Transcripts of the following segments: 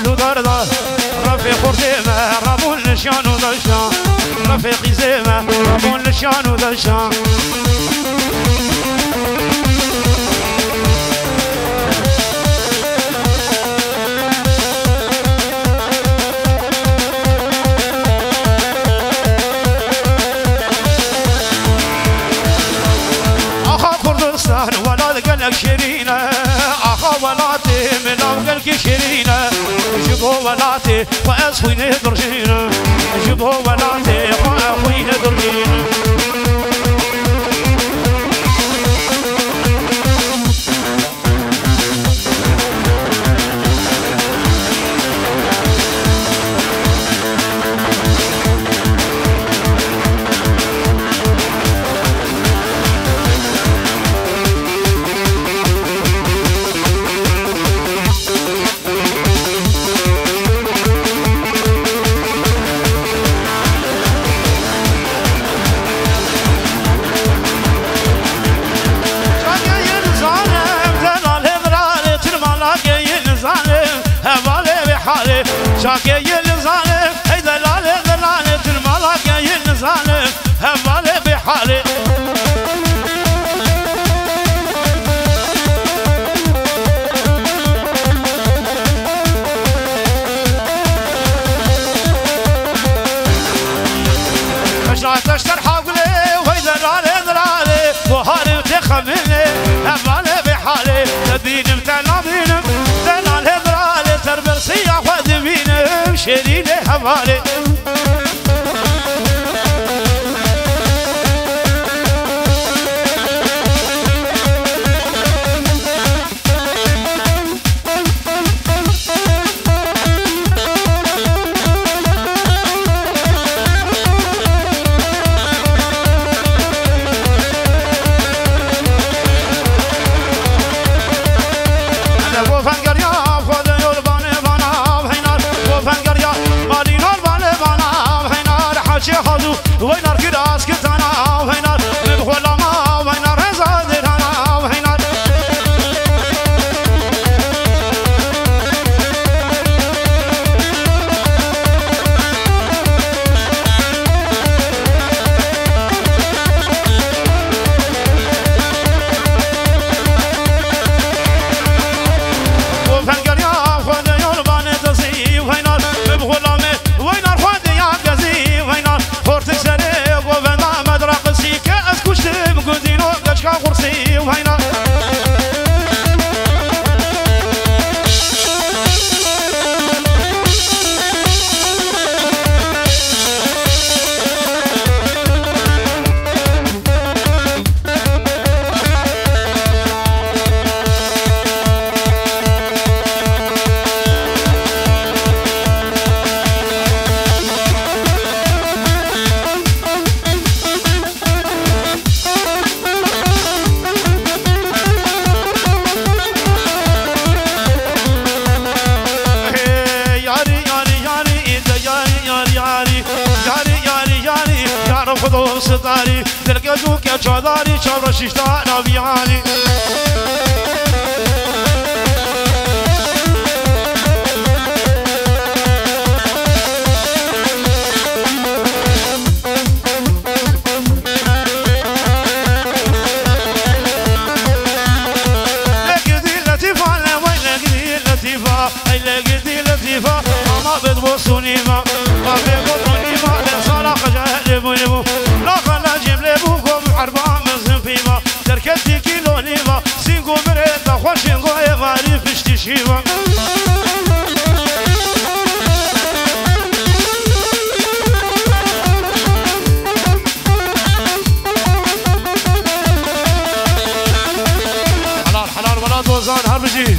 كله دردار رفيق ورزيمة رابون لشان ودشان رفيقي زيمة رابون لشان ودشان شيرينة أخا ولاتي من أوقلك شيرينة جبوا ولاتي وأسوي ندرجينة جبوا ولاتي وأخوي ندرجينة شاكي يلزاني هي دلالي دلالي الملاك يلزاني هبالي بحالي اشرح تشتر حقلي وهي دلالي دلالي وهاري وتخمني هبالي بحالي تدين متنابين دلالي دلالي تربرسية ودبين شيرين هبالي وين اركض كنت انا وين نبغى ما وين رزاد انا وين وفنقر يا خذ يربان تصي وين نبغى ما وين خذ يا قزي وين غرسي وهينا خذوا ستاري تلقجوك يا جداري شبر شيشتا نبياني لقدي لطيفة وين لقدي لطيفة اي لقدي لطيفة ما بتبصوني ما بتبصوني ما لصالح جهل لا خلا جيب لي بوكم حربان مزن فيما تركتي كيلو نيما سينكو مريتا خوشينكو غاري فشتي شيما حلال حلال ولا دوزان هربجي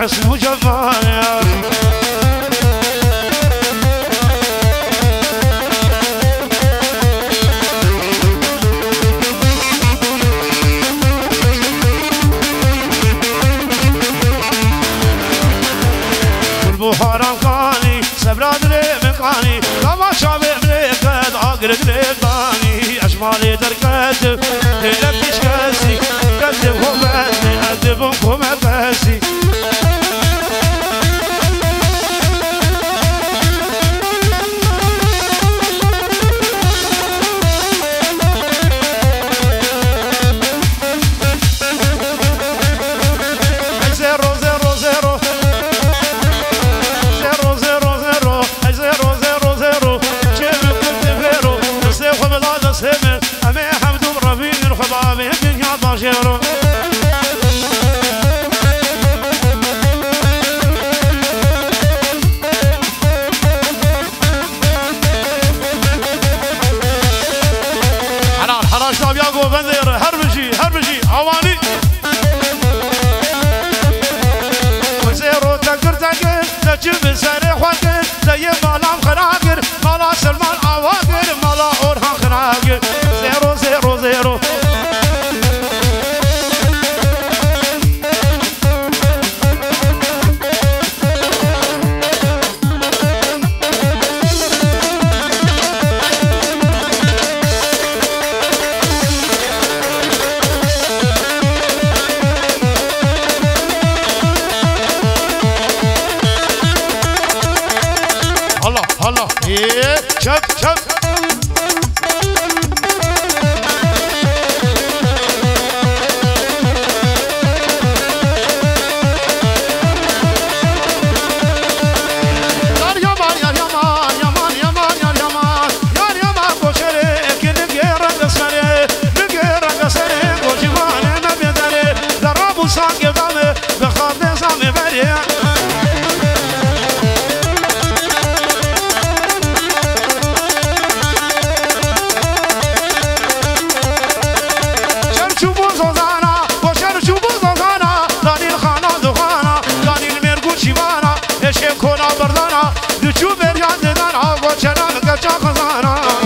حسن جمال أدب لكش كاسي كذب هو بأني أدبكم أباسي جيرو حلال حراش داب ياقو بندير هربجي عواني وزيرو تقر نجيب سريح وقر زي مالام خناقر مالا سلمان عواقر مالا أورهان خناقر زيرو الله ايه شب شكونا بردانا دشو بريان دانا وشنا قچا خزانا